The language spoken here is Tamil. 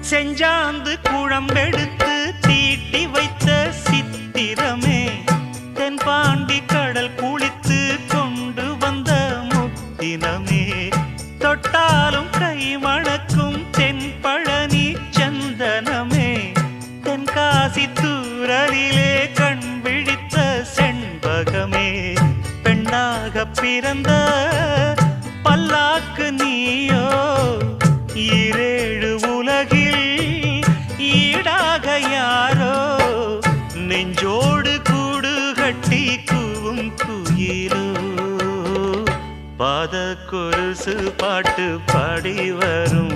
செஞ்சாந்து குழம்பெடுத்து தீட்டி வைத்த சித்திரமே தென்பாண்டி கடல் குளித்து கொண்டு வந்த முத்தினமே தொட்டாலும் கை மணக்கும் தென்பழனி சந்தனமே தென்காசி தூரலிலே கண் விழித்த செண்பகமே பெண்ணாக பிறந்த பல்லாக்கு நீயோ ஈரேழு உலகில் ஈடாக யாரோ நெஞ்சோடு கூடு கட்டி கூவும் குயிலோ பாத கொலுசு பாட்டு பாடி வரும்